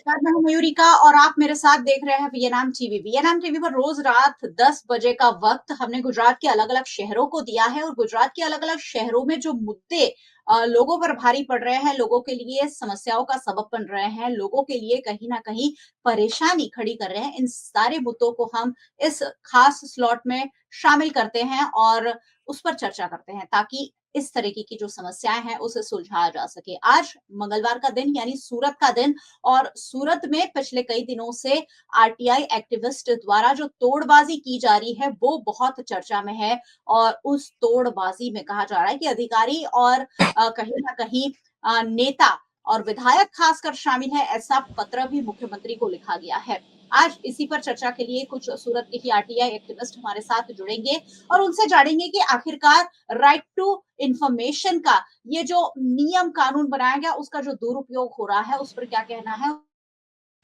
नमस्कार, मैं हूं मयूरिका और आप मेरे साथ देख रहे हैं वीएनएम टीवी। वीएनएम टीवी पर रोज रात 10 बजे का वक्त हमने गुजरात के अलग अलग शहरों को दिया है और गुजरात के अलग अलग शहरों में जो मुद्दे लोगों पर भारी पड़ रहे हैं, लोगों के लिए समस्याओं का सबब बन रहे हैं, लोगों के लिए कहीं ना कहीं परेशानी खड़ी कर रहे हैं, इन सारे मुद्दों को हम इस खास स्लॉट में शामिल करते हैं और उस पर चर्चा करते हैं ताकि इस तरीके की जो समस्याएं हैं उसे सुलझाया जा सके। आज मंगलवार का दिन यानी सूरत का दिन और सूरत में पिछले कई दिनों से आरटीआई एक्टिविस्ट द्वारा जो तोड़बाजी की जा रही है वो बहुत चर्चा में है और उस तोड़बाजी में कहा जा रहा है कि अधिकारी और कहीं ना कहीं नेता और विधायक खासकर शामिल है, ऐसा पत्र भी मुख्यमंत्री को लिखा गया है। आज इसी पर चर्चा के लिए कुछ सूरत के ही आरटीआई एक्टिविस्ट हमारे साथ जुड़ेंगे और उनसे जानेंगे कि आखिरकार राइट टू इंफॉर्मेशन का ये जो नियम कानून बनाया गया उसका जो दुरुपयोग हो रहा है उस पर क्या कहना है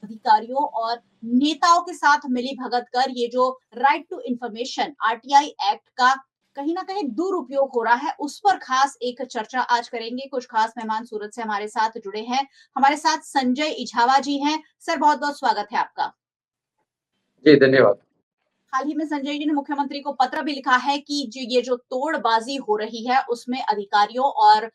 अधिकारियों और नेताओं के साथ मिली भगत कर ये जो right to information RTI act का कहीं ना कहीं दुरुपयोग हो रहा है उस पर खास एक चर्चा आज करेंगे। कुछ खास मेहमान सूरत से हमारे साथ जुड़े हैं। हमारे साथ संजय इझावा जी हैं। सर, बहुत बहुत स्वागत है आपका। जी धन्यवाद। हाल ही में संजय जी ने मुख्यमंत्री को पत्र भी लिखा है कि ये जो तोड़बाजी हो रही है उसमें अधिकारियों और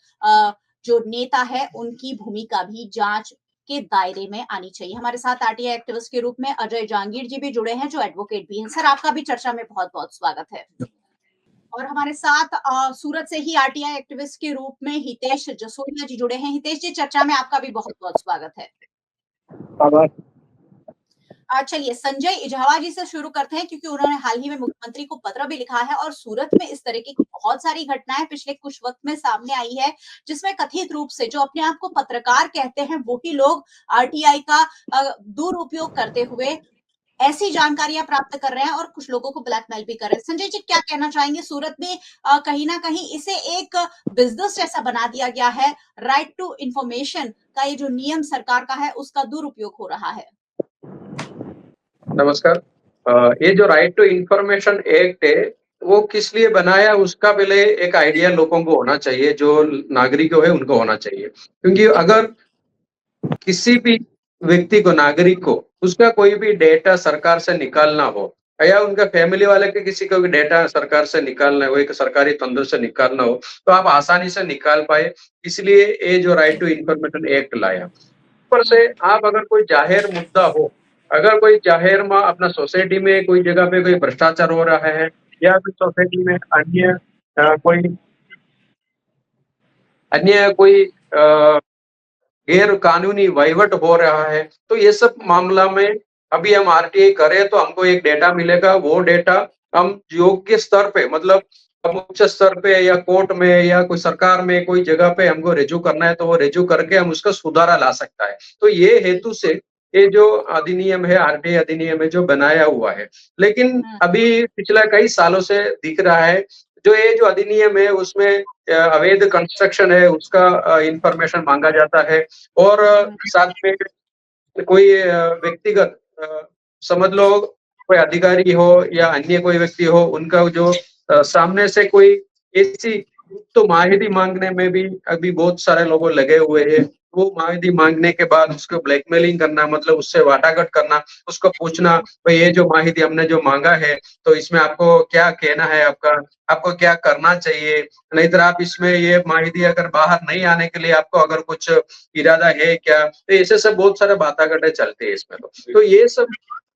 जो नेता है उनकी भूमिका भी जांच के दायरे में आनी चाहिए। हमारे साथ आरटीआई एक्टिविस्ट के रूप में अजय जहांगीर जी भी जुड़े हैं जो एडवोकेट भी हैं। सर, आपका भी चर्चा में बहुत बहुत स्वागत है। और हमारे साथ सूरत से ही आरटीआई एक्टिविस्ट के रूप में हितेश जसोरिया जी जुड़े हैं। हितेश जी, चर्चा में आपका भी बहुत बहुत स्वागत है। चलिए संजय इझावा जी से शुरू करते हैं क्योंकि उन्होंने हाल ही में मुख्यमंत्री को पत्र भी लिखा है और सूरत में इस तरीके की बहुत सारी घटनाएं पिछले कुछ वक्त में सामने आई है जिसमें कथित रूप से जो अपने आप को पत्रकार कहते हैं वही लोग आरटीआई का दुरुपयोग करते हुए ऐसी जानकारियां प्राप्त कर रहे हैं और कुछ लोगों को ब्लैकमेल भी कर रहे हैं। संजय जी, क्या कहना चाहेंगे? सूरत में कहीं ना कहीं इसे एक बिजनेस जैसा बना दिया गया है। राइट टू इंफॉर्मेशन का ये जो नियम सरकार का है उसका दुरुपयोग हो रहा है। नमस्कार। ये जो राइट टू इंफॉर्मेशन एक्ट है वो किस लिए बनाया उसका पहले एक आइडिया लोगों को होना चाहिए, जो नागरिकों है उनको होना चाहिए। क्योंकि अगर किसी भी व्यक्ति को, नागरिक को, उसका कोई भी डेटा सरकार से निकालना हो या उनका फैमिली वाले के किसी को भी डेटा सरकार से निकालना हो, एक सरकारी तंत्र से निकालना हो, तो आप आसानी से निकाल पाए। इसलिए ये जो राइट टू इंफॉर्मेशन एक्ट लाया। ऊपर से आप अगर कोई जाहिर मुद्दा हो, अगर कोई जाहिर में अपना सोसाइटी में कोई जगह पे कोई भ्रष्टाचार हो रहा है या फिर सोसाइटी में अन्य कोई गैर कानूनी वहीवट हो रहा है, तो ये सब मामला में अभी हम आरटीआई करें तो हमको एक डेटा मिलेगा। वो डेटा हम योग्य स्तर पे, मतलब हम उच्च स्तर पे या कोर्ट में या कोई सरकार में कोई जगह पे हमको रिज्यू करना है तो वो रिज्यू करके हम उसका सुधारा ला सकता है। तो ये हेतु से ये जो अधिनियम है, आरटीआई अधिनियम है जो बनाया हुआ है। लेकिन अभी पिछला कई सालों से दिख रहा है जो ये जो अधिनियम है उसमें अवैध कंस्ट्रक्शन है उसका इंफॉर्मेशन मांगा जाता है और साथ में कोई व्यक्तिगत समझ लो कोई अधिकारी हो या अन्य कोई व्यक्ति हो, उनका जो सामने से कोई ऐसी तो माहिती मांगने में भी अभी बहुत सारे लोग लगे हुए हैं। वो माहिती मांगने के बाद उसको ब्लैकमेलिंग करना, मतलब उससे वाटाघाट करना, उसको पूछना भाई ये जो माहिती हमने जो मांगा है तो इसमें आपको क्या कहना है, आपको क्या करना चाहिए, नहीं तो आप इसमें ये माहिती अगर बाहर नहीं आने के लिए आपको अगर कुछ इरादा है क्या, तो ऐसे सब बहुत सारे बातें चलती है इसमें। तो ये सब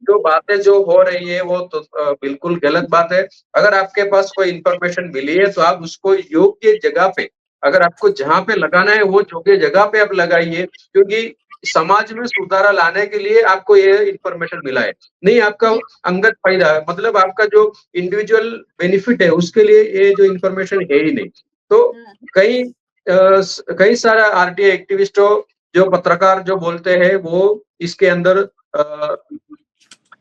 जो बातें जो हो रही है वो तो बिल्कुल गलत बात है। अगर आपके पास कोई इंफॉर्मेशन मिली है तो आप उसको योग्य जगह पे, अगर आपको जहाँ पे लगाना है वो योग्य जगह पे आप लगाइए, क्योंकि समाज में सुधार लाने के लिए आपको ये इंफॉर्मेशन मिला है, नहीं आपका अंगत फायदा है, मतलब आपका जो इंडिविजुअल बेनिफिट है उसके लिए ये जो इंफॉर्मेशन है ही नहीं। तो कई सारा आरटीआई एक्टिविस्ट जो पत्रकार जो बोलते हैं वो इसके अंदर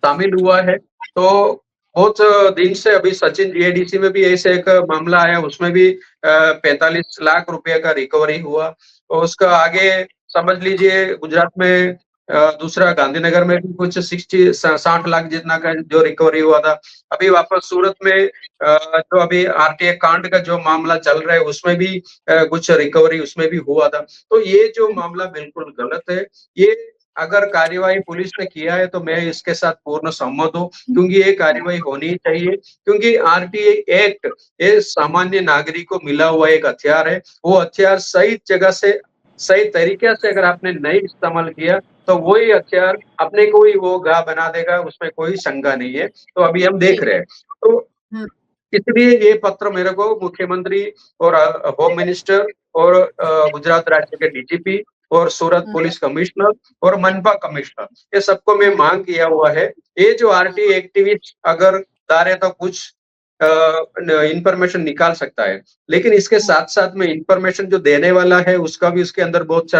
शामिल हुआ है। तो बहुत दिन से अभी सचिन जीआईडीसी में भी ऐसे एक मामला आया, उसमें भी 45 लाख रुपए का रिकवरी हुआ और उसका आगे समझ लीजिए गुजरात में दूसरा गांधीनगर में भी कुछ 60 लाख जितना का जो रिकवरी हुआ था। अभी वापस सूरत में जो अभी आरटीआई कांड का जो मामला चल रहा है उसमें भी कुछ रिकवरी उसमें भी हुआ था। तो ये जो मामला बिल्कुल गलत है। ये अगर कार्यवाही पुलिस ने किया है तो मैं इसके साथ पूर्ण सहमत हूँ, क्योंकि ये कार्यवाही होनी ही चाहिए, क्योंकि आरटीआई एक्ट ये सामान्य नागरिक को मिला हुआ एक हथियार है। वो हथियार सही जगह से, सही तरीके से अगर आपने नहीं इस्तेमाल किया तो वही हथियार अपने को ही वो घाव बना देगा, उसमें कोई शंका नहीं है। तो अभी हम जी। देख रहे हैं। तो हुँ, इसलिए ये पत्र मेरे को मुख्यमंत्री और होम मिनिस्टर और गुजरात राज्य के डीजीपी और सूरत हुँ, पुलिस कमिश्नर और मनपा कमिश्नर, ये सबको मैं हुँ, मांग किया हुआ है। ये जो हुँ, आरटी एक्टिविस्ट अगर दारे तो कुछ इंफॉर्मेशन निकाल सकता है, लेकिन इसके हुँ, साथ साथ में इंफॉर्मेशन जो देने वाला है उसका भी उसके अंदर बहुत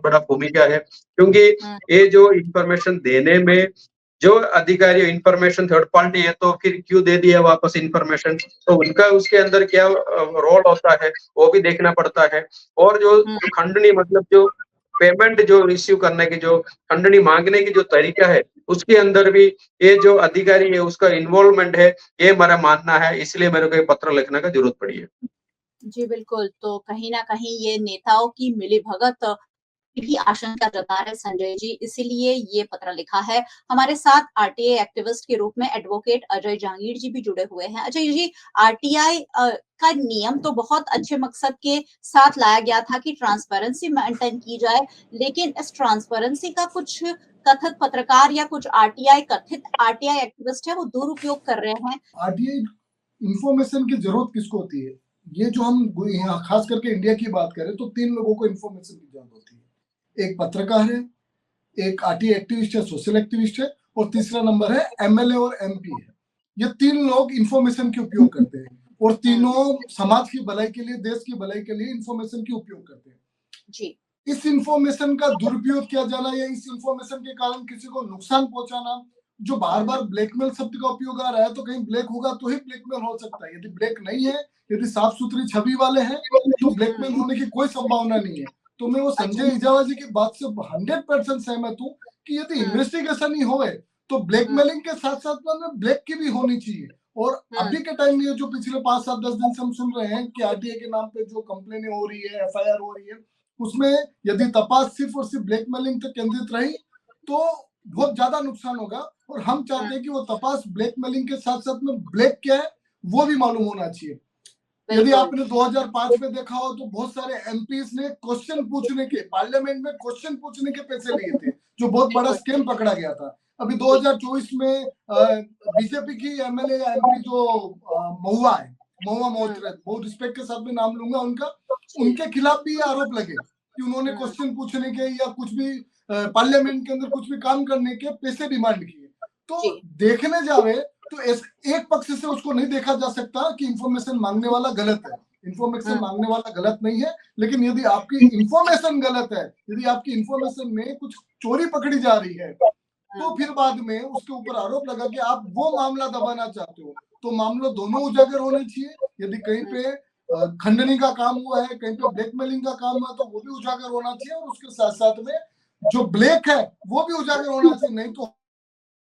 बड़ा भूमिका है, क्योंकि हुँ, ये जो इंफॉर्मेशन देने में जो अधिकारी इंफॉर्मेशन थर्ड पार्टी है तो फिर क्यों दे दिया वापस इंफॉर्मेशन, तो उनका उसके अंदर क्या रोल होता है वो भी देखना पड़ता है। और जो हुँ। जो खंडनी मतलब जो पेमेंट जो रिसीव करने की जो खंडनी मांगने की जो तरीका है उसके अंदर भी ये जो अधिकारी है उसका इन्वॉल्वमेंट है, ये मेरा मानना है, इसलिए मेरे को ये पत्र लिखने का जरूरत पड़ी है। जी, बिल्कुल। तो कहीं न कहीं ये नेताओं की मिलीभगत की भी आशंका जता रहे संजय जी, इसीलिए ये पत्र लिखा है। हमारे साथ आरटीआई एक्टिविस्ट के रूप में एडवोकेट अजय जहांगीर जी भी जुड़े हुए हैं। अजय जी, आरटीआई का नियम तो बहुत अच्छे मकसद के साथ लाया गया था कि ट्रांसपेरेंसी मेंटेन की जाए, लेकिन इस ट्रांसपेरेंसी का कुछ कथित पत्रकार या कुछ आरटीआई कथित आरटीआई एक्टिविस्ट है, वो दुरुपयोग कर रहे हैं। आरटीआई इंफॉर्मेशन की जरूरत किसको होती है? ये जो हम यहाँ खास करके इंडिया की बात करें तो 3 लोगों को इंफॉर्मेशन की जरूरत होती है। एक पत्रकार है, एक आरटीआई एक्टिविस्ट है, सोशल एक्टिविस्ट है, और तीसरा नंबर है एमएलए और एमपी है। ये 3 लोग इंफॉर्मेशन के उपयोग करते हैं और तीनों समाज की भलाई के लिए, देश की भलाई के लिए इंफॉर्मेशन के उपयोग करते हैं। जी। इस इंफॉर्मेशन का दुरुपयोग किया जाना या इस इंफॉर्मेशन के कारण किसी को नुकसान पहुंचाना, जो बार बार ब्लैकमेल शब्द का उपयोग आ रहा है, तो कहीं ब्लैक होगा तो ही ब्लैकमेल हो सकता है। यदि ब्लैक नहीं है, यदि साफ सुथरी छवि वाले हैं, तो ब्लैकमेल होने की कोई संभावना नहीं है। तो मैं वो अच्छा। संजय इजावा जी की बात से 100% सहमत हूँ कि यदि हुँ, इन्वेस्टिगेशन ही होए तो हुँ, ब्लैकमेलिंग के साथ साथ में ब्लैक की भी होनी चाहिए। और हुँ, अभी के टाइम में जो पिछले 5 7 10 दिन से हम सुन रहे हैं कि आरटीआई के नाम पे जो कंप्लेनें हो रही है, एफआईआर हो रही है, उसमें यदि तपास सिर्फ और सिर्फ ब्लैकमेलिंग तक केंद्रित रही तो बहुत ज्यादा नुकसान होगा। और हम हुँ, चाहते हैं कि वो तपास ब्लैकमेलिंग के साथ साथ में ब्लैक क्या है वो भी मालूम होना चाहिए। यदि बिल्कुल। आपने 2005 में देखा हो तो बहुत सारे एमपीज ने क्वेश्चन पूछने के, पार्लियामेंट में क्वेश्चन पूछने के पैसे लिए थे, जो बहुत बड़ा बिल्कुल, स्कैम पकड़ा गया था। अभी जी। 2024 में बीजेपी की एमएलए या एमपी जो महुआ है, महुआ हुँ, मोहतरत, बहुत रिस्पेक्ट के साथ में नाम लूंगा उनका, जी। उनके खिलाफ भी ये आरोप लगे कि उन्होंने हुँ, क्वेश्चन पूछने के या कुछ भी पार्लियामेंट के अंदर कुछ भी काम करने के पैसे डिमांड किए। तो जी। देखने जावे तो एक पक्ष से उसको नहीं देखा जा सकता कि इंफॉर्मेशन मांगने वाला गलत है। इंफॉर्मेशन हुँ, मांगने वाला गलत नहीं है, लेकिन यदि आपकी इंफॉर्मेशन गलत है, यदि आपकी इंफॉर्मेशन में कुछ चोरी पकड़ी जा रही है, हुँ, तो फिर बाद में उसके ऊपर आरोप लगा कि आप वो मामला दबाना चाहते हो, तो मामला दोनों उजागर होने चाहिए। यदि कहीं हुँ, पे खंडनी का काम हुआ है, कहीं पे ब्लैकमेलिंग का काम हुआ, तो वो भी उजागर होना चाहिए, और उसके साथ साथ में जो ब्लैक है वो भी उजागर होना चाहिए। नहीं तो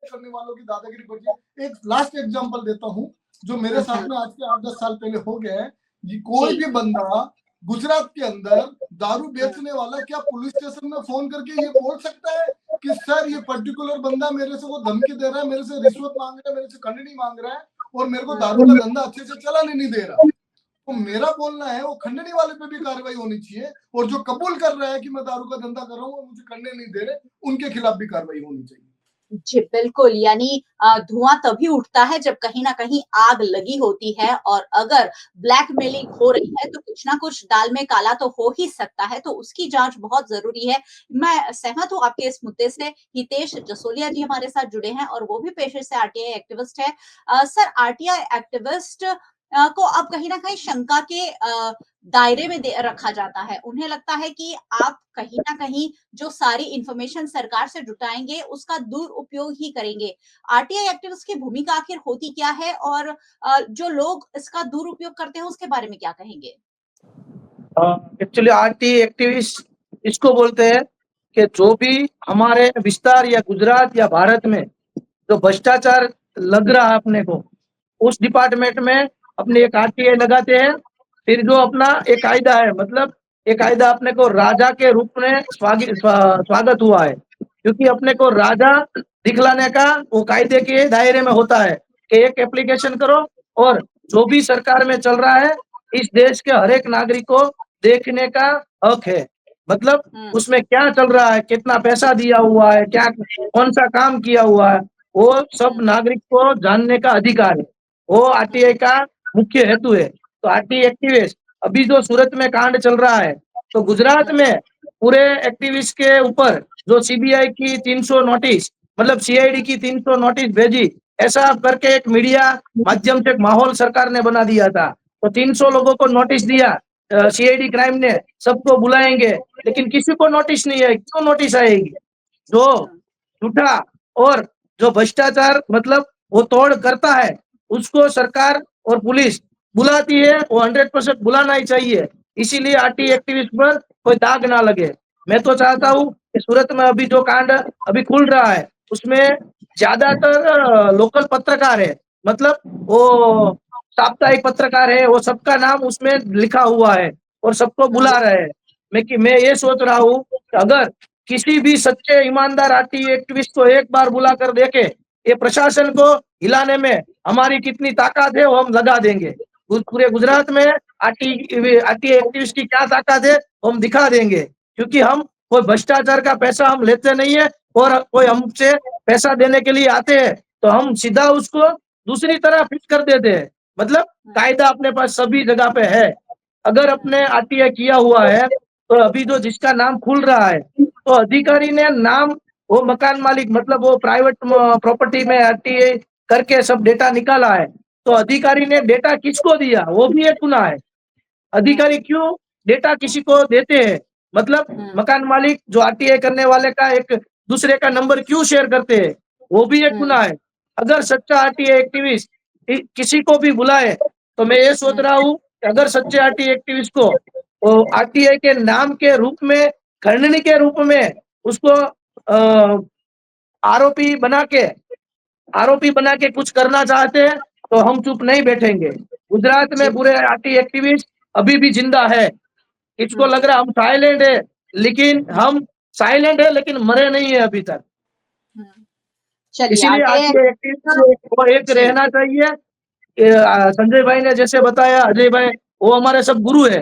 करने वालों की दादागिरी बढ़ जाए। एक लास्ट एग्जांपल देता हूं, जो मेरे हुँ, साथ हुँ, में आज के 8 10 साल पहले हो गया है। ये कोई जी। भी बंदा गुजरात के अंदर दारू हुँ, बेचने वाला क्या पुलिस स्टेशन में फोन करके ये बोल सकता है कि सर ये पर्टिकुलर बंदा मेरे से वो धमकी दे रहा है, मेरे से रिश्वत मांग रहा है, मेरे से खंडनी मांग रहा है, और मेरे को हुँ, दारू का धंधा अच्छे से चलाने नहीं दे रहा। तो हुँ। मेरा बोलना है वो खंडनी वाले पे भी कार्रवाई होनी चाहिए, और जो कबूल कर रहा है कि मैं दारू का धंधा कर रहा हूँ और मुझे करने नहीं दे रहे, उनके खिलाफ भी कार्रवाई होनी चाहिए। जी, बिल्कुल, यानी धुआँ तभी उठता है जब कहीं न कहीं आग लगी होती है और अगर ब्लैकमेलिंग हो रही है, तो कुछ ना कुछ दाल में काला तो हो ही सकता है, तो उसकी जाँच बहुत ज़रूरी है। मैं सहमत हूँ आपके इस मुद्दे से। हितेश जसोलिया जी हमारे साथ जुड़े हैं और वो भी पेशे से आरटीआई एक्टिविस्ट हैं। सर, आरटीआई एक्टिविस्ट को अब कहीं न कहीं शंका के दायरे में दे रखा जाता है। उन्हें लगता है कि आप कहीं न कहीं जो सारी इन्फॉर्मेशन सरकार से जुटाएँगे, उसका दुरुपयोग ही करेंगे। आरटीआई एक्टिविस्ट की भूमिका आखिर होती क्या है और जो लोग इसका दुरुपयोग करते हैं, उसके बारे में क्या कहेंगे? एक्चुअली आरटी एक्टिविस्ट इसको बोलते हैं कि जो भी हमारे विस्तार या गुजरात या भारत में जो भ्रष्टाचार लग रहा है अपने को, उस डिपार्टमेंट में अपने एक आरटीआई लगाते हैं। फिर जो अपना एक कायदा है, मतलब एक कायदा अपने को राजा के रूप में स्वागत हुआ है, क्योंकि अपने को राजा दिखलाने का वो कायदे के दायरे में होता है कि एक एप्लीकेशन करो और जो भी सरकार में चल रहा है इस देश के हर एक नागरिक को देखने का हक है। मतलब उसमें क्या चल रहा है, कितना पैसा दिया हुआ है, क्या कौन सा काम किया हुआ है, वो सब नागरिक को जानने का अधिकार है। वो आरटीआई का मुख्य हेतु है। तो आरटीआई एक्टिविस्ट अभी जो सूरत में कांड चल रहा है, तो गुजरात में पूरे एक्टिविस्ट के ऊपर जो सीबीआई की 300 नोटिस, मतलब सीआईडी की 300 नोटिस भेजी, ऐसा करके एक मीडिया माध्यम से एक माहौल सरकार ने बना दिया था। तो 300 लोगों को नोटिस दिया सीआईडी क्राइम ने, सबको बुलाएंगे, लेकिन किसी को नोटिस नहीं है। क्यों नोटिस आएगी? जो झूठा और जो भ्रष्टाचार मतलब वो तोड़ करता है उसको सरकार और पुलिस बुलाती है, वो 100% बुलाना ही चाहिए। इसीलिए आरटी एक्टिविस्ट पर कोई दाग ना लगे। मैं तो चाहता हूँ कि सूरत में अभी जो कांड अभी खुल रहा है उसमें ज्यादातर लोकल पत्रकार है, मतलब वो साप्ताहिक पत्रकार है, वो सबका नाम उसमें लिखा हुआ है और सबको बुला रहे हैं। मैं ये सोच रहा हूँ कि अगर किसी भी सच्चे ईमानदार आरटी एक्टिविस्ट को एक बार बुलाकर देखे, ये प्रशासन को हिलाने में हमारी कितनी ताकत है वो हम लगा देंगे। पूरे गुजरात में आरटी एक्टिविस्ट की क्या ताकत है वो हम दिखा देंगे, क्योंकि हम कोई भ्रष्टाचार का पैसा हम लेते नहीं है और कोई हमसे पैसा देने के लिए आते हैं तो हम सीधा उसको दूसरी तरह फिट कर देते हैं। मतलब कायदा अपने पास सभी जगह पे है। अगर अपने आरटीआई किया हुआ है तो अभी जो जिसका नाम खुल रहा है तो अधिकारी ने नाम, वो मकान मालिक मतलब वो प्राइवेट प्रॉपर्टी में आरटीआई करके सब डेटा निकाला है, तो अधिकारी ने डेटा किसको दिया वो भी एक गुनाह है। अधिकारी क्यों डेटा किसी को देते हैं, मतलब मकान मालिक जो आरटीआई करने वाले का एक दूसरे का नंबर क्यों शेयर करते हैं, वो भी एक गुनाह है। अगर सच्चा आरटीआई एक्टिविस्ट किसी को भी बुलाए तो मैं ये सोच रहा हूँ कि अगर सच्चे आरटीआई एक्टिविस्ट को आरटीआई के नाम के रूप में, खंडनी के रूप में उसको आरोपी बना के कुछ करना चाहते हैं तो हम चुप नहीं बैठेंगे। गुजरात में पूरे आरटी एक्टिविस्ट अभी भी जिंदा है। इसको लग रहा है हम साइलेंट है, लेकिन हम साइलेंट है लेकिन मरे नहीं है अभी तक। चलिए इसीलिए आगे आरटी एक्टिविस्ट को एक जी रहना चाहिए। संजय भाई ने जैसे बताया, अजय भाई, वो हमारे सब गुरु है,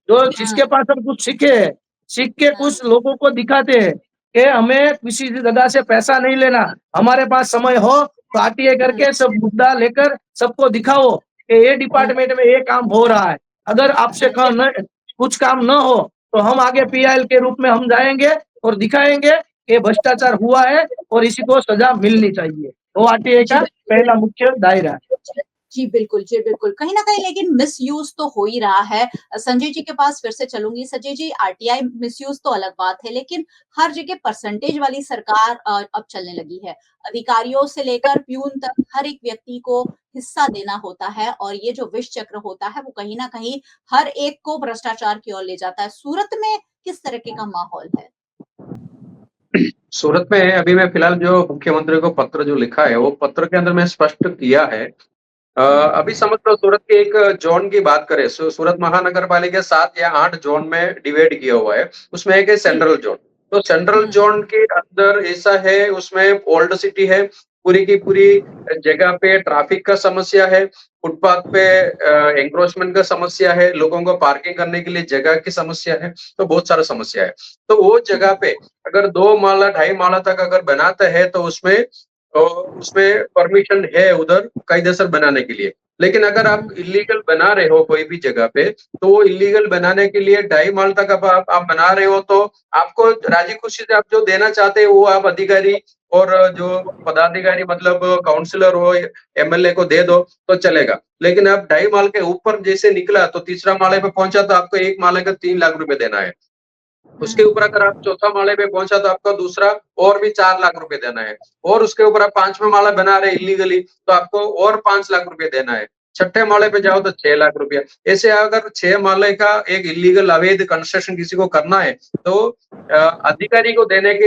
जो जिसके पास हम कुछ सीखे हैं, सीख के कुछ लोगों को दिखाते हैं कि हमें किसी जगह से पैसा नहीं लेना। हमारे पास समय हो तो आरटीआई करके सब मुद्दा लेकर सबको दिखाओ कि ये डिपार्टमेंट में ये काम हो रहा है। अगर आपसे कुछ काम न हो तो हम आगे पीआईएल के रूप में हम जाएंगे और दिखाएंगे कि भ्रष्टाचार हुआ है और इसी को सजा मिलनी चाहिए। वो आरटीआई जी का पहला मुख्य दायरा है। जी बिल्कुल, जी बिल्कुल। कहीं न कहीं लेकिन मिसयूज़ तो हो ही रहा है। संजय जी के पास फिर से चलूँगी। संजय जी, आरटीआई मिसयूज़ तो अलग बात है, लेकिन हर जगह परसेंटेज वाली सरकार अब चलने लगी है। अधिकारियों से लेकर प्यून तक हर एक व्यक्ति को हिस्सा देना होता है और ये जो विष चक्र होता है, वो कहीं न कहीं हर एक को भ्रष्टाचार की ओर ले जाता है। सूरत में किस तरीके का माहौल है? सूरत में अभी मैं फिलहाल जो मुख्यमंत्री को पत्र जो लिखा है, वो पत्र के अंदर मैं स्पष्ट किया है। अभी समझ लो सूरत के एक जोन की बात करें, सूरत महानगर पालिका 7 या 8 जोन में डिवाइड किया हुआ है। उसमें एक है सेंट्रल जोन। तो सेंट्रल जोन के अंदर ऐसा है, उसमें ओल्ड सिटी है, पूरी की पूरी जगह पे ट्रैफिक का समस्या है, फुटपाथ पे एंक्रोचमेंट का समस्या है, लोगों को पार्किंग करने के लिए जगह की समस्या है, तो बहुत सारा समस्या है। तो वो जगह पे अगर 2 माला 2.5 माला तक अगर बनाते हैं तो उसमें परमिशन है उधर कायदेसर बनाने के लिए। लेकिन अगर आप इलीगल बना रहे हो कोई भी जगह पे, तो वो इलीगल बनाने के लिए 2.5 माल तक आप बना रहे हो, तो आपको राजी खुशी से आप जो देना चाहते हैं वो आप अधिकारी और जो पदाधिकारी मतलब काउंसलर हो, एमएलए को दे दो तो चलेगा। लेकिन आप 2.5 माल के ऊपर जैसे निकला तो तीसरा माले पे पहुंचा तो आपको 1 माले का 3 लाख रुपए देना है। उसके ऊपर अगर आप चौथा माले पे पहुंचा तो आपको दूसरा और भी 4 लाख रुपए देना है, और उसके ऊपर आप 5वां माला बना रहे इलीगली तो आपको और 5 लाख रुपए देना है। छठे माले पे जाओ तो 6 लाख रुपया। ऐसे अगर 6 माले का एक इलीगल अवैध कंस्ट्रक्शन किसी को करना है तो अधिकारी को देने की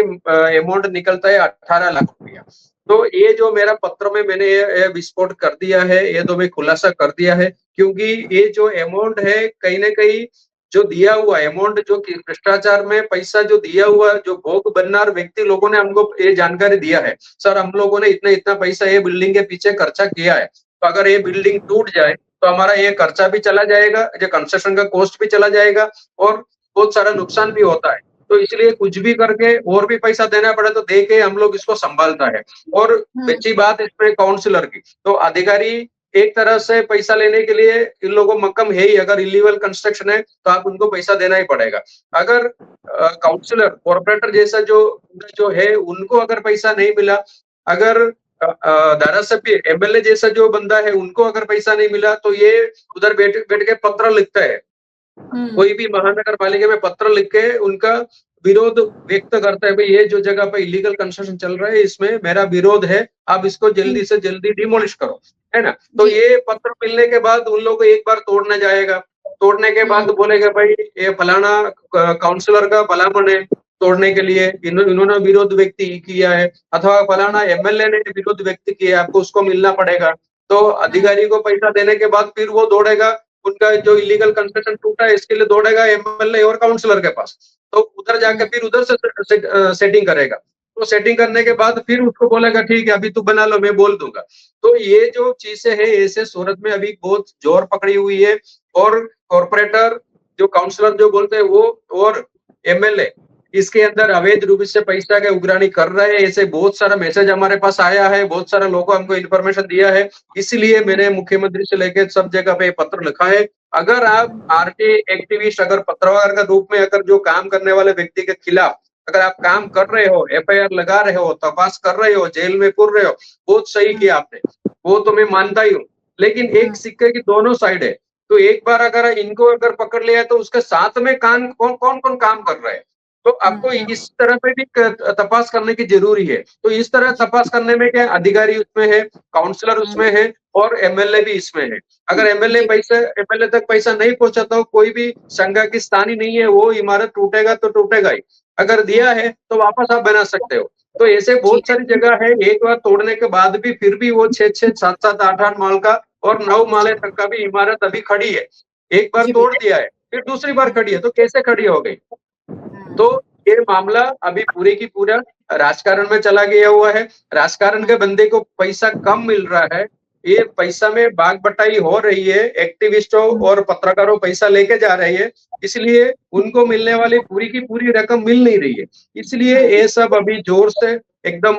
अमाउंट निकलता है 18 लाख रुपया। तो ये जो मेरा पत्र में मैंने ये विस्फोट कर दिया है, ये तो मैं खुलासा कर दिया है, क्योंकि ये जो अमाउंट है कहीं न कहीं जो दिया हुआ अमाउंट, जो कि भ्रष्टाचार में पैसा जो दिया हुआ, जो भोग बननार व्यक्ति लोगों ने हमको ये जानकारी दिया है, सर हम लोगों ने इतना इतना पैसा ये बिल्डिंग के पीछे खर्चा किया है, तो अगर ये बिल्डिंग टूट जाए तो हमारा ये खर्चा भी चला जाएगा, जो कंस्ट्रक्शन का कॉस्ट भी चला जाएगा और बहुत सारा नुकसान भी होता है। तो इसलिए कुछ भी करके और भी पैसा देना पड़े तो दे के हम लोग इसको संभालता है। और बची बात इसमें काउंसलर की, तो अधिकारी एक तरह से पैसा लेने के लिए इन लोगों मक्कम है ही, अगर इलीगल कंस्ट्रक्शन है तो आप उनको पैसा देना ही पड़ेगा। अगर काउंसलर, कॉर्पोरेटर जैसा जो है उनको अगर पैसा नहीं मिला, अगर धारासभ्य, एमएलए जैसा जो बंदा है उनको अगर पैसा नहीं मिला, तो ये उधर बैठ बैठ के पत्र लिखता है, कोई भी महानगर पालिका में पत्र लिख के उनका विरोध व्यक्त करता है, भाई ये जो जगह पे इलीगल कंस्ट्रक्शन चल रहा है इसमें मेरा विरोध है, आप इसको जल्दी से जल्दी डिमोलिश करो, है ना। तो ये पत्र मिलने के बाद उन लोगों को एक बार तोड़ना जाएगा, तोड़ने के बाद बोलेगा भाई ये फलाना काउंसलर का भला मन है तोड़ने के लिए, इन्होंने विरोध व्यक्त किया है, अथवा फलाना एमएलए ने विरोध व्यक्त किया है, आपको उसको मिलना पड़ेगा। तो अधिकारी को पैसा देने के बाद फिर वो दौड़ेगा, उनका जो इलीगल कंस्ट्रक्शन टूटा है इसके लिए दौड़ेगा एमएलए और काउंसलर के पास, तो उधर जाके फिर उधर से सेटिंग करेगा, तो सेटिंग करने के बाद फिर उसको बोलेगा ठीक है अभी तू बना लो मैं बोल दूंगा। तो ये जो चीजें है ऐसे सूरत में अभी बहुत जोर पकड़ी हुई है, और कॉर्पोरेटर जो काउंसलर जो बोलते हैं वो और एमएलए इसके अंदर अवैध रूप से पैसा के उगरानी कर रहे हैं, ऐसे बहुत सारा मैसेज हमारे पास आया है, बहुत सारे लोगों को हमको इन्फॉर्मेशन दिया है, इसलिए मैंने मुख्यमंत्री से लेकर सब जगह पे पत्र लिखा है। अगर आप आरटीआई एक्टिविस्ट, अगर पत्रकार का रूप में अगर जो काम करने वाले व्यक्ति के खिलाफ अगर आप काम कर रहे हो, एफआईआर लगा रहे हो, तपास कर रहे हो, जेल में पुर रहे हो, बहुत सही किया आपने, वो तो मैं मानता ही हूँ, लेकिन एक सिक्के की दोनों साइड है। तो एक बार अगर इनको अगर पकड़ लिया तो उसके साथ में कौन कौन काम कर रहे हैं, तो आपको इस तरह पे भी तपास करने की जरूरी है। तो इस तरह तपास करने में क्या अधिकारी उसमें है, काउंसलर उसमें है और एमएलए भी इसमें है। अगर एमएलए तक पैसा नहीं पहुंचा तो कोई भी संघ की स्थानीय नहीं है, वो इमारत टूटेगा तो टूटेगा ही, अगर दिया है तो वापस आप बना सकते हो। तो ऐसे बहुत सारी जगह है, एक बार तोड़ने के बाद भी फिर भी वो 6-6, 7-7, 8-8 माल का और 9 माले तक का भी इमारत अभी खड़ी है। एक बार तोड़ दिया है फिर दूसरी बार खड़ी है, तो कैसे खड़ी हो गई? तो ये मामला अभी पूरे की पूरा राजकारण में चला गया हुआ है। राजकारण के बंदे को पैसा कम मिल रहा है, ये पैसा में बाग बटाई हो रही है, एक्टिविस्टों और पत्रकारों पैसा लेके जा रहे हैं, इसलिए उनको मिलने वाली पूरी की पूरी रकम मिल नहीं रही है। इसलिए ये सब अभी जोर से एकदम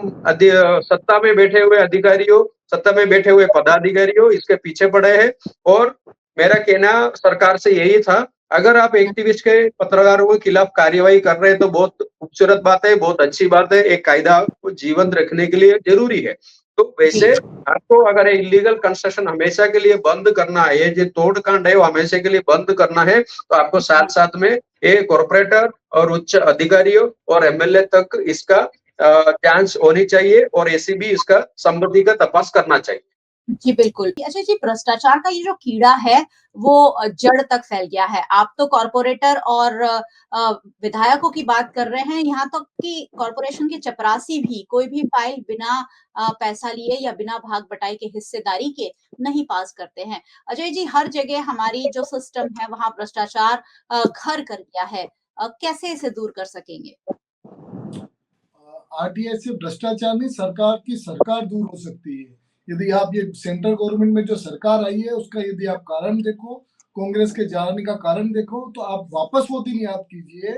सत्ता में बैठे हुए अधिकारियों, सत्ता में बैठे हुए पदाधिकारियों इसके पीछे पड़े हैं। और मेरा कहना सरकार से यही था, अगर आप एक्टिविस्ट के पत्रकारों के खिलाफ कार्यवाही कर रहे हैं तो बहुत खूबसूरत बात है, बहुत अच्छी बात है, एक कायदा को जीवंत रखने के लिए जरूरी है। तो वैसे आपको अगर इलीगल कंस्ट्रक्शन हमेशा के लिए बंद करना है, ये जो तोड़ कांड है वो हमेशा के लिए बंद करना है, तो आपको साथ साथ में ये कॉर्पोरेटर और उच्च अधिकारियों और एमएलए तक इसका जांच होनी चाहिए और एसीबी इसका संबंधी का तपास करना चाहिए। जी बिल्कुल। अच्छा जी, भ्रष्टाचार का ये जो कीड़ा है वो जड़ तक फैल गया है। आप तो कॉर्पोरेटर और विधायकों की बात कर रहे हैं, यहाँ तक कि कॉर्पोरेशन के चपरासी भी कोई भी फाइल बिना पैसा लिए या बिना भाग बटाई के हिस्सेदारी के नहीं पास करते हैं। अजय जी, हर जगह हमारी जो सिस्टम है वहाँ भ्रष्टाचार घर कर गया है। कैसे इसे दूर कर सकेंगे? आरटीआई से भ्रष्टाचार नहीं, सरकार की सरकार दूर हो सकती है। यदि आप ये सेंट्रल गवर्नमेंट में जो सरकार आई है उसका यदि आप कारण देखो, कांग्रेस के जाने का कारण देखो, तो आप वापस वो दिन याद कीजिए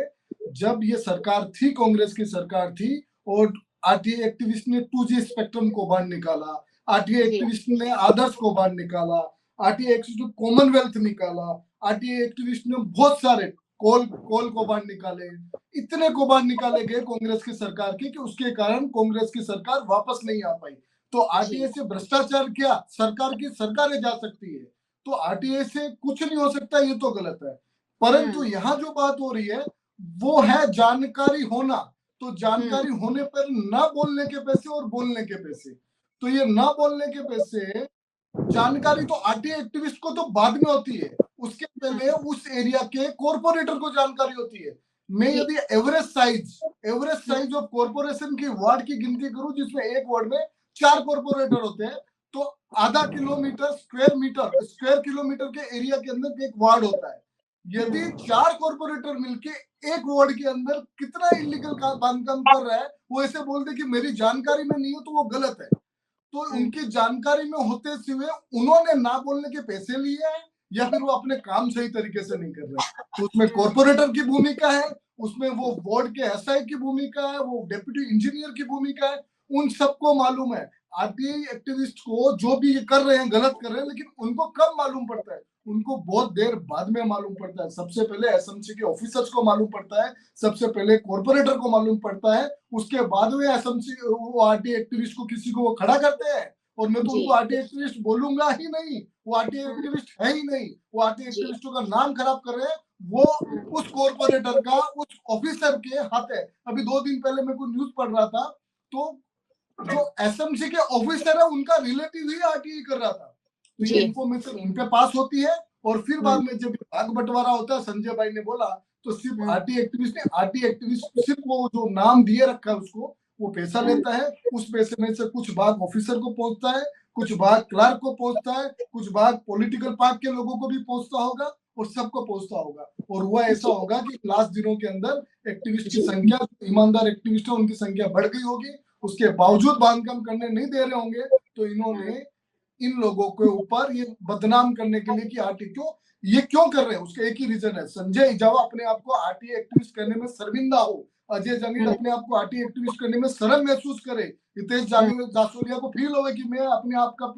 जब ये सरकार थी, कांग्रेस की सरकार थी, और आरटीआई एक्टिविस्ट ने 2G स्पेक्ट्रम को बाहर निकाला, आरटीआई एक्टिविस्ट ने आदर्श को बाहर निकाला, आरटीआई एक्टिविस्ट ने कॉमनवेल्थ निकाला, आरटीआई एक्टिविस्ट ने बहुत सारे कोल को बाहर निकाले, इतने को बाहर निकाले गए कांग्रेस की सरकार के कि उसके कारण कांग्रेस की सरकार वापस नहीं आ पाई। तो आरटीआई से भ्रष्टाचार क्या, सरकार की सरकारें जा सकती है, तो आरटीआई से कुछ नहीं हो सकता, ये तो गलत है। परंतु यहाँ जो बात हो रही है वो है जानकारी होना। तो जानकारी होने पर ना बोलने के पैसे और बोलने के पैसे, तो ये ना बोलने के पैसे, जानकारी तो आरटीआई एक्टिविस्ट को तो बाद में होती है, उसके पहले उस एरिया के कॉर्पोरेटर को जानकारी होती है। मैं यदि एवरेज साइज ऑफ कॉर्पोरेशन की वार्ड की गिनती करूं, जिसमें एक वार्ड में 4 कॉर्पोरेटर होते हैं, तो आधा किलोमीटर स्क्वायर किलोमीटर के एरिया के अंदर एक वार्ड होता है। यदि 4 कॉर्पोरेटर मिलके एक वार्ड के अंदर कितना इलीगल बांधकाम कर रहा है, वो ऐसे बोल दे कि मेरी जानकारी में नहीं है, तो वो गलत है। तो उनकी जानकारी में होते हुए उन्होंने ना बोलने के पैसे लिए हैं, या फिर वो अपने काम सही तरीके से नहीं कर रहे। तो उसमें कॉर्पोरेटर की भूमिका है, उसमें वो बोर्ड के एसआई की भूमिका है, वो डेप्यूटी इंजीनियर की भूमिका है। उन सबको मालूम है आरटीआई एक्टिविस्ट को जो भी ये कर रहे हैं गलत कर रहे हैं, लेकिन उनको कब मालूम पड़ता है? उनको बहुत देर बाद में मालूम पड़ता है। सबसे पहले एसएमसी के ऑफिसर्स को मालूम पड़ता है, सबसे पहले कॉर्पोरेटर को मालूम पड़ता है, उसके बाद में एसएमसी वो आरटीआई एक्टिविस्ट को किसी को वो खड़ा करते हैं। और मैं तो जी। उनको आरटीआई एक्टिविस्ट बोलूंगा ही नहीं, वो आरटीआई एक्टिविस्ट है ही नहीं। वो आरटीआई जी। एक्टिविस्टों का नाम खराब कर रहे हैं, वो उस कॉर्पोरेटर का, उस ऑफिसर के हाथ है। अभी 2 दिन पहले मैं कोई न्यूज पढ़ रहा था, तो जो एसएमसी के ऑफिसर है उनका रिलेटिव ही आरटीआई कर रहा था। तो ये इन्फॉर्मेशन उन पे पास होती है, और फिर बाद में जब भाग बंटवारा होता है, संजय भाई ने बोला, तो सिर्फ आरटीआई एक्टिविस्ट ने, आरटीआई एक्टिविस्ट सिर्फ वो जो नाम दिए रखा है उसको, वो पैसा लेता है। उस पैसे में से कुछ भाग ऑफिसर को पहुंचता है, कुछ भाग क्लर्क को पहुंचता है, कुछ भाग पॉलिटिकल पार्ट के लोगों को भी पहुंचता होगा, और सबको पहुंचता होगा। और हुआ ऐसा होगा कि लास्ट दिनों के अंदर एक्टिविस्ट की संख्या, ईमानदार एक्टिविस्ट है उनकी संख्या बढ़ गई होगी, उसके बावजूद बांधकाम करने नहीं दे रहे होंगे। तो इन्होंने इन लोगों के ऊपर ये बदनाम करने के लिए कि आरटी ये क्यों कर रहे हैं, उसका एक ही रीजन है, संजय इजावा अपने आप को आरटीआई एक्टिविस्ट करने में शर्मिंदा हो, अजय जंगीर अपने आप को आरटीआई एक्टिविस्ट करने में शर्म महसूस करे, हितेश जासोरिया को फील हो कि मैं अपने आप का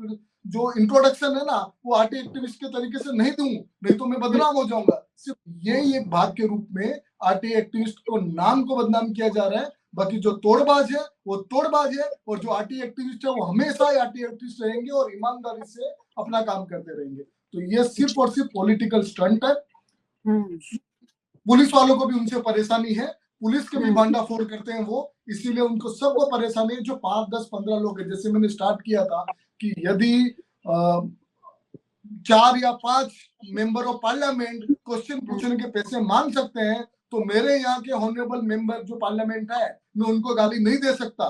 जो इंट्रोडक्शन है ना, वो आरटीआई एक्टिविस्ट के तरीके से नहीं दूं, नहीं तो मैं बदनाम हो जाऊंगा। सिर्फ यही एक भाग के रूप में आरटीआई एक्टिविस्ट को नाम को बदनाम किया जा रहा है। बाकी जो तोड़बाज है वो तोड़बाज है, और जो आरटीआई एक्टिविस्ट है वो हमेशा ही आरटीआई एक्टिविस्ट रहेंगे और ईमानदारी से अपना काम करते रहेंगे। तो ये सिर्फ और सिर्फ पॉलिटिकल स्टंट है। पुलिस वालों को भी उनसे परेशानी है, पुलिस के भी भांडाफोड़ करते हैं वो, इसीलिए उनको सबको परेशानी है। जो 5, 10, 15 लोग हैं, जैसे मैंने स्टार्ट किया था कि यदि 4 या 5 मेंबर ऑफ पार्लियामेंट क्वेश्चन पूछने के पैसे मांग सकते हैं, तो मेरे यहाँ के ऑनरेबल मेंबर जो पार्लियामेंट है, मैं उनको गाली नहीं दे सकता।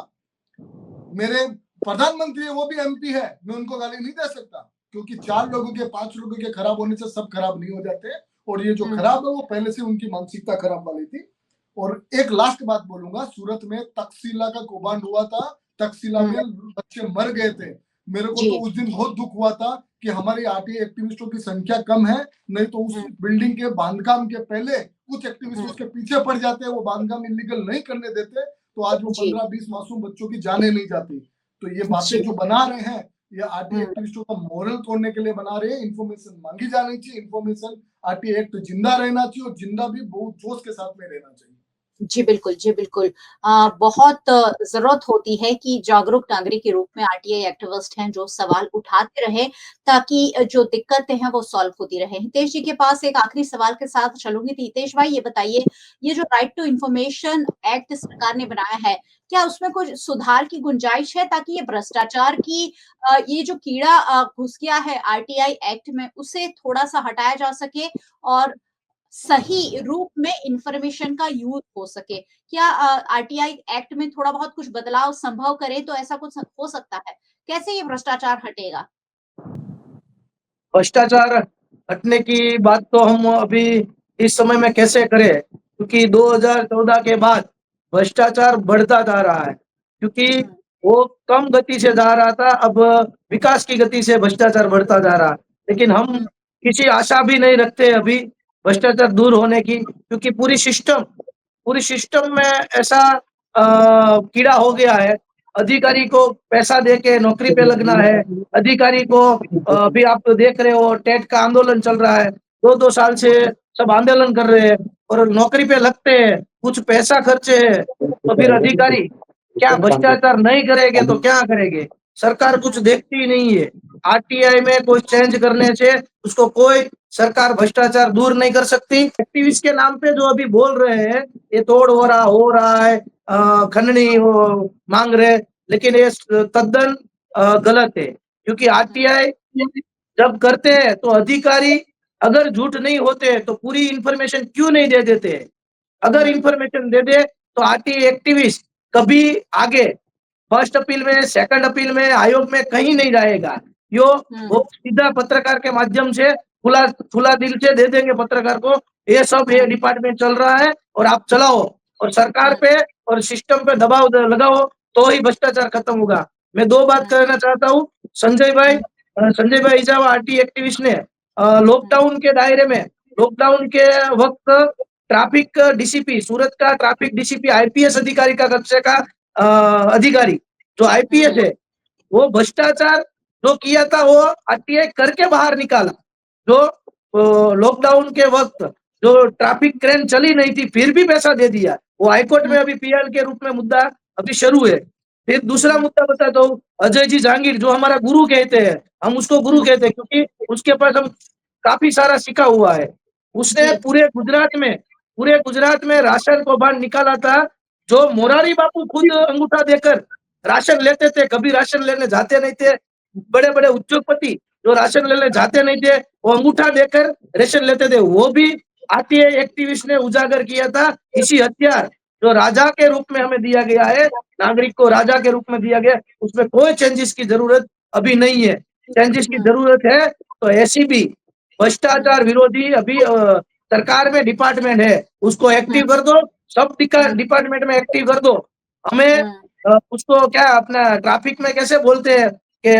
मेरे प्रधानमंत्री है, वो भी एमपी है, मैं उनको गाली नहीं दे सकता, क्योंकि 4 लोगों के 5 लोगों के खराब होने से सब खराब नहीं हो जाते। और ये जो खराब है वो पहले से उनकी मानसिकता खराब वाली थी। और एक लास्ट बात बोलूंगा, सूरत में तक्षशिला का कौभांड हुआ था, तक्षशिला में बच्चे मर गए थे। मेरे को तो उस दिन बहुत दुख हुआ था कि हमारी आरटीआई एक्टिविस्टों की संख्या कम है, नहीं तो उस बिल्डिंग के बांधकाम के पहले कुछ एक्टिविस्ट उसके पीछे पड़ जाते, वो बांधकाम इलीगल नहीं करने देते, तो आज वो 15-20 मासूम बच्चों की जाने नहीं जाती। तो ये बातें जो बना रहे हैं, ये आरटीआई एक्टिविस्टों का मोरल तोड़ने के लिए बना रहे हैं। इन्फॉर्मेशन मांगी जानी चाहिए, इन्फॉर्मेशन आरटीआई एक्ट जिंदा रहना चाहिए, और जिंदा भी बहुत जोश के साथ में रहना चाहिए। जी बिल्कुल, जी बिल्कुल। बहुत ज़रूरत होती है कि जागरूक नागरिक के रूप में आरटीआई एक्टिविस्ट हैं जो सवाल उठाते रहें, ताकि जो दिक्कतें हैं वो सॉल्व होती रहें। हितेश जी के पास एक आखिरी सवाल के साथ चलूँगी। तो हितेश भाई ये बताइए, ये जो राइट टू इन्फॉर्मेशन एक्ट सरकार ने बनाया है, क्या उसमें कुछ सुधार की गुंजाइश है, ताकि ये भ्रष्टाचार की ये जो कीड़ा घुस गया है आरटीआई एक्ट में, उसे थोड़ा-सा हटाया जा सके और सही रूप में इंफॉर्मेशन का यूज हो सके? क्या आरटीआई एक्ट में थोड़ा बहुत कुछ बदलाव संभव करें तो ऐसा कुछ हो सकता है? कैसे ये भ्रष्टाचार हटेगा? भ्रष्टाचार हटने की बात तो हम अभी इस समय में कैसे करें, क्योंकि 2014 के बाद भ्रष्टाचार बढ़ता जा रहा है, क्योंकि वो कम गति से जा रहा था, अब विकास की गति से भ्रष्टाचार बढ़ता जा रहा है। लेकिन हम किसी आशा भी नहीं रखते अभी भ्रष्टाचार दूर होने की, क्योंकि पूरी सिस्टम में ऐसा कीड़ा हो गया है। अधिकारी को पैसा देके नौकरी पे लगना है, अधिकारी को अभी आप देख रहे हो टेट का आंदोलन चल रहा है, 2-2 साल से सब आंदोलन कर रहे हैं और नौकरी पे लगते हैं, कुछ पैसा खर्चे है, तो फिर अधिकारी क्या भ्रष्टाचार नहीं करेंगे तो क्या करेंगे? सरकार कुछ देखती ही नहीं है। आरटीआई में कोई चेंज करने से उसको कोई सरकार भ्रष्टाचार दूर नहीं कर सकती। एक्टिविस्ट के नाम पे जो अभी बोल रहे हैं, ये तोड़ हो रहा है, खंडनी मांग रहे, लेकिन ये तद्दन गलत है, क्योंकि आरटीआई जब करते हैं तो अधिकारी अगर झूठ नहीं होते तो पूरी इंफॉर्मेशन क्यों नहीं दे देते? अगर इंफॉर्मेशन दे दे तो आरटीआई एक्टिविस्ट कभी आगे फर्स्ट अपील में, सेकंड अपील में, आयोग में कहीं नहीं जाएगा। यो वो सीधा पत्रकार के माध्यम से खुला खुला दिल से दे देंगे पत्रकार को, ये सब ये डिपार्टमेंट चल रहा है और आप चलाओ और सरकार पे और सिस्टम पे दबाव लगाओ तो ही भ्रष्टाचार खत्म होगा। मैं दो बात कहना चाहता हूँ। संजय भाई इजावा आरटी एक्टिविस्ट ने लॉकडाउन के दायरे में, लॉकडाउन के वक्त ट्रैफिक डीसीपी, सूरत का ट्रैफिक डीसीपी आईपीएस अधिकारी का कक्षे का अधिकारी जो आईपीएस है, वो भ्रष्टाचार जो किया था वो आरटीआई करके बाहर निकाला। जो लॉकडाउन के वक्त जो ट्रैफिक क्रेन चली नहीं थी फिर भी पैसा दे दिया, वो हाईकोर्ट में अभी पीएल के रूप में मुद्दा अभी शुरू है। फिर दूसरा मुद्दा बताता हूँ, अजय जी जहांगीर जो हमारा गुरु कहते हैं, हम उसको गुरु कहते हैं क्योंकि उसके पास हम काफी सारा सीखा हुआ है। उसने पूरे गुजरात में राशन को बाहर निकाला था। जो मोरारी बापू खुद अंगूठा देकर राशन लेते थे, कभी राशन लेने जाते नहीं थे। बड़े बड़े उद्योगपति जो राशन लेने जाते नहीं थे वो अंगूठा देकर राशन लेते थे। वो भी आरटीआई एक्टिविस्ट ने उजागर किया था। इसी हथियार जो राजा के रूप में हमें दिया गया है, नागरिक को राजा के रूप में दिया गया, उसमें कोई चेंजेस की जरूरत अभी नहीं है। चेंजेस की जरूरत है तो एसीबी भ्रष्टाचार विरोधी अभी सरकार में डिपार्टमेंट है, उसको एक्टिव कर दो। सब डिपार्टमेंट में एक्टिव कर दो। हमें उसको क्या अपना ट्रैफिक में कैसे बोलते हैं कि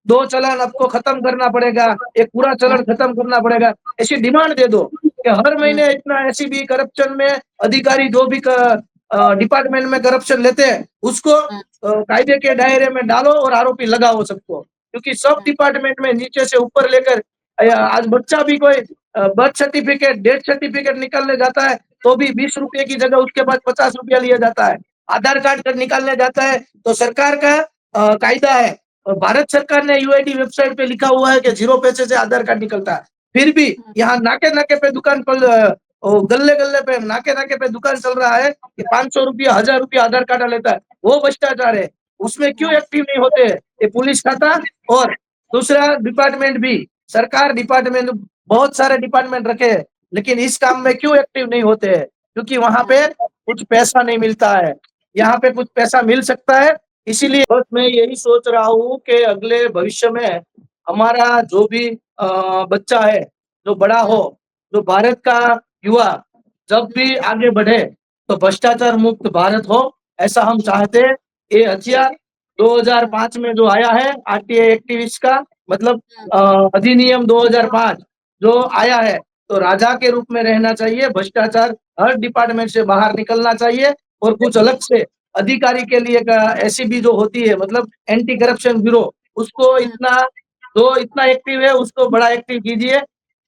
2 चालान आपको खत्म करना पड़ेगा, एक पूरा चालान खत्म करना पड़ेगा, ऐसी डिमांड दे दो कि हर महीने इतना एसीबी करप्शन में अधिकारी जो भी डिपार्टमेंट में करप्शन लेते हैं उसको कायदे के दायरे में डालो और आरोपी लगाओ सबको। क्योंकि सब डिपार्टमेंट में नीचे से ऊपर लेकर आज बच्चा भी कोई बर्थ सर्टिफिकेट, डेथ सर्टिफिकेट निकालने जाता है तो भी 20 रुपए की जगह उसके पास 50 रुपया लिया जाता है। आधार कार्ड निकालने जाता है तो सरकार का कायदा है और भारत सरकार ने यूआईडी वेबसाइट पे लिखा हुआ है कि 0 पैसे से आधार कार्ड निकलता है। फिर भी यहाँ नाके नाके पे दुकान पर गल्ले गल्ले पे नाके नाके पे दुकान चल रहा है कि 500 रुपया 1000 रुपया आधार कार्ड लेता है, वो भ्रष्टाचार है। उसमें क्यों एक्टिव नहीं होते? ये पुलिस खाता और दूसरा डिपार्टमेंट भी, सरकार डिपार्टमेंट बहुत सारे डिपार्टमेंट रखे हैं लेकिन इस काम में क्यों एक्टिव नहीं होते हैं? क्योंकि वहां पे कुछ पैसा नहीं मिलता है, यहाँ पे कुछ पैसा मिल सकता है। इसीलिए बस मैं यही सोच रहा हूँ कि अगले भविष्य में हमारा जो भी बच्चा है जो बड़ा हो, जो भारत का युवा जब भी आगे बढ़े तो भ्रष्टाचार मुक्त भारत हो, ऐसा हम चाहते हैं। ये हथियार 2005 में जो आया है आरटीआई एक्टिविस्ट का मतलब अधिनियम 2005 जो आया है तो राजा के रूप में रहना चाहिए। भ्रष्टाचार हर डिपार्टमेंट से बाहर निकलना चाहिए और कुछ अलग से अधिकारी के लिए एसीबी जो होती है मतलब एंटी करप्शन ब्यूरो, उसको इतना एक्टिव है उसको बड़ा एक्टिव कीजिए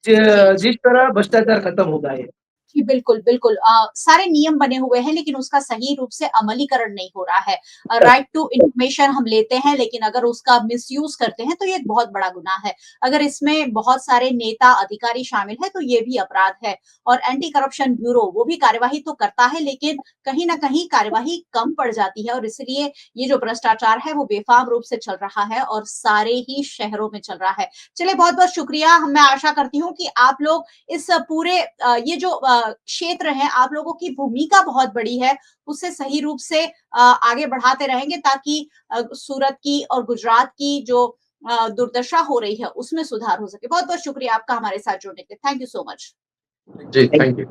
जिस तरह भ्रष्टाचार खत्म होगा। ये जी, बिल्कुल, बिल्कुल। सारे नियम बने हुए हैं लेकिन उसका सही रूप से अमलीकरण नहीं हो रहा है। राइट टू इन्फॉर्मेशन हम लेते हैं लेकिन अगर उसका मिसयूज़ करते हैं तो ये एक बहुत बड़ा गुनाह है। अगर इसमें बहुत सारे नेता, अधिकारी शामिल हैं तो ये भी अपराध है और एंटी करप्शन ब्यूरो वो भी कार्यवाही तो करता है लेकिन कहीं न कहीं कार्यवाही कम पड़ जाती है और इसलिए ये जो भ्रष्टाचार है वो बेफाम रूप से चल रहा है और सारे ही शहरों में चल रहा है। चलिए बहुत-बहुत शुक्रिया। मैं आशा करती हूँ कि आप लोग इस पूरे ये जो क्षेत्र है आप लोगों की भूमिका बहुत बड़ी है, उससे सही रूप से आगे बढ़ाते रहेंगे ताकि सूरत की और गुजरात की जो दुर्दशा हो रही है उसमें सुधार हो सके। बहुत-बहुत शुक्रिया आपका हमारे साथ जुड़ने के लिए। Thank you so much. जी, थैंक यू।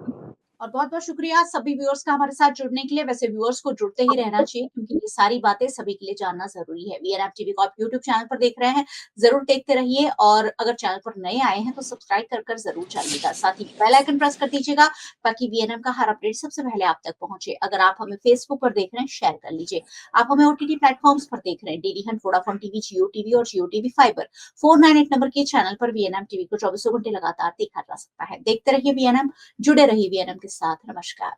और बहुत-बहुत शुक्रिया सभी व्यूअर्स का हमारे साथ जुड़ने के लिए। वैसे व्यूअर्स को जुड़ते ही रहना चाहिए क्योंकि ये सारी बातें सभी के लिए जानना ज़रूरी है। वीएनएम टीवी को आप यूट्यूब चैनल पर देख रहे हैं, ज़रूर देखते रहिए और अगर चैनल पर नए आए हैं तो सब्सक्राइब कर ज़रूर जाइएगा। साथ ही बेल आइकन प्रेस कर दीजिएगा ताकि वीएनएम का हर अपडेट सबसे पहले आप तक पहुंचे। अगर आप हमें फेसबुक पर देख रहे हैं, शेयर कर लीजिए। आप हमें ओटीटी प्लेटफॉर्म्स पर देख रहे हैं, डीडी हंट, वोडाफोन टीवी, जियो टीवी और जियो टीवी फाइबर 498 नंबर के चैनल पर वीएनएम टीवी को 24 घंटे लगातार देखा जा सकता है। देखते रहिए वीएनएम, जुड़े रहिए वीएनएम के साथ। नमस्कार।